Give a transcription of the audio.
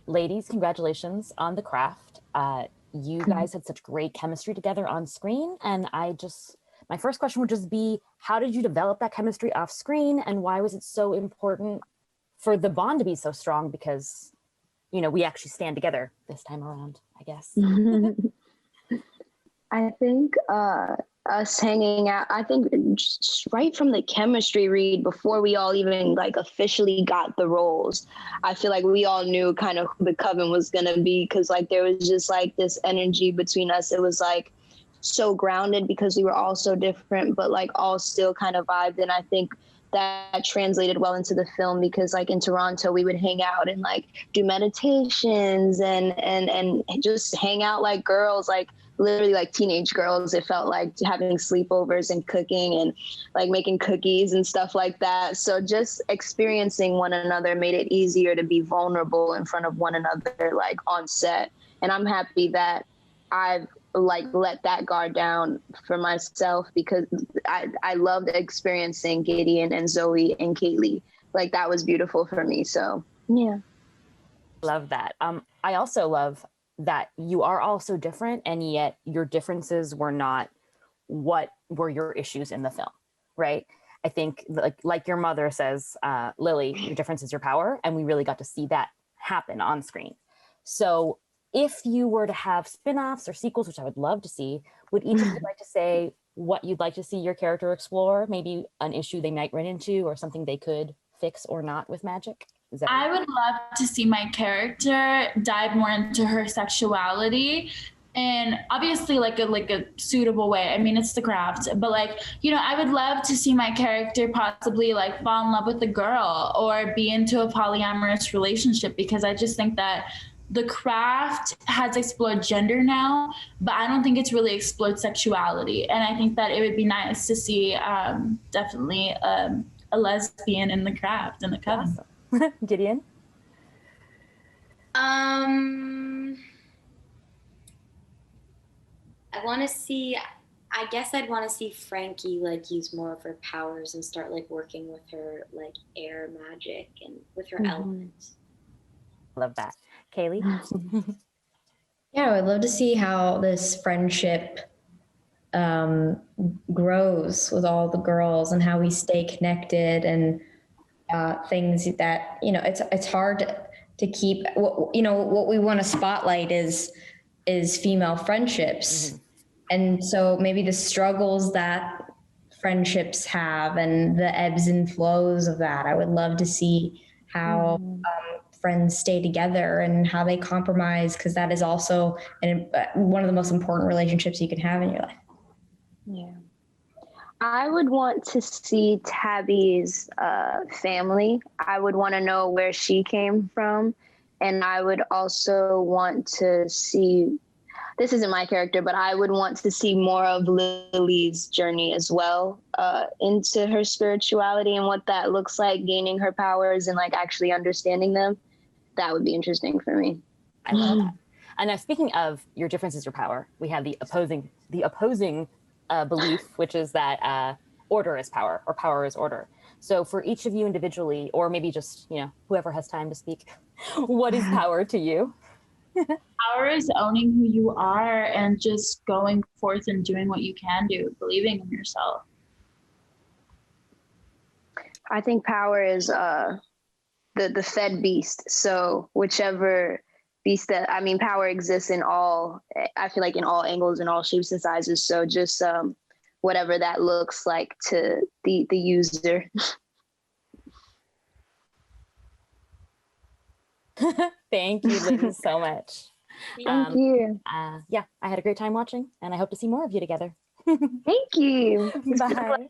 Ladies, congratulations on the craft. You guys had such great chemistry together on screen. And my first question would just be, how did you develop that chemistry off screen? And why was it so important for the bond to be so strong? Because, we actually stand together this time around, I guess. I think us hanging out, I think just right from the chemistry read, before we all even officially got the roles, I feel like we all knew kind of who the coven was going to be, because there was just this energy between us. It was so grounded because we were all so different, but all still kind of vibed. And I think that translated well into the film, because in Toronto we would hang out and do meditations and just hang out like girls, literally teenage girls. It felt like having sleepovers and cooking and making cookies and stuff like that. So just experiencing one another made it easier to be vulnerable in front of one another on set. And I'm happy that I've let that guard down for myself, because I loved experiencing Gideon and Zoey and Cailee. That was beautiful for me. So yeah. Love that. I also love that you are all so different, and yet your differences were not what were your issues in the film, right? I think like your mother says, Lily, your difference is your power. And we really got to see that happen on screen. So if you were to have spin-offs or sequels, which I would love to see, would each of you like to say what you'd like to see your character explore? Maybe an issue they might run into or something they could fix or not with magic? I would love to see my character dive more into her sexuality, and obviously a suitable way. I mean, it's the craft, but I would love to see my character possibly fall in love with a girl or be into a polyamorous relationship, because I just think that the craft has explored gender now, but I don't think it's really explored sexuality. And I think that it would be nice to see definitely a lesbian in the craft, in the coven. Awesome. Gideon? I guess I'd want to see Frankie use more of her powers and start working with her air magic and with her elements. Love that. Cailee? Yeah, I would love to see how this friendship grows with all the girls, and how we stay connected, and things that, it's hard to keep, what we want to spotlight is female friendships. Mm-hmm. And so maybe the struggles that friendships have and the ebbs and flows of that, I would love to see how friends stay together and how they compromise, because that is also one of the most important relationships you can have in your life. Yeah. I would want to see Tabby's family. I would want to know where she came from. And I would also want to see, this isn't my character, but I would want to see more of Lily's journey as well, into her spirituality and what that looks like, gaining her powers and actually understanding them. That would be interesting for me. I love that. And now, speaking of your difference is your power, we have the opposing belief, which is that order is power, or power is order. So for each of you individually, or maybe just, whoever has time to speak, what is power to you? Power is owning who you are and just going forth and doing what you can do, believing in yourself. I think power is the fed beast. So whichever beast power exists in all, I feel in all angles and all shapes and sizes. So just whatever that looks like to the user. Thank you, ladies, so much. Thank you. Yeah, I had a great time watching, and I hope to see more of you together. Thank you. Bye.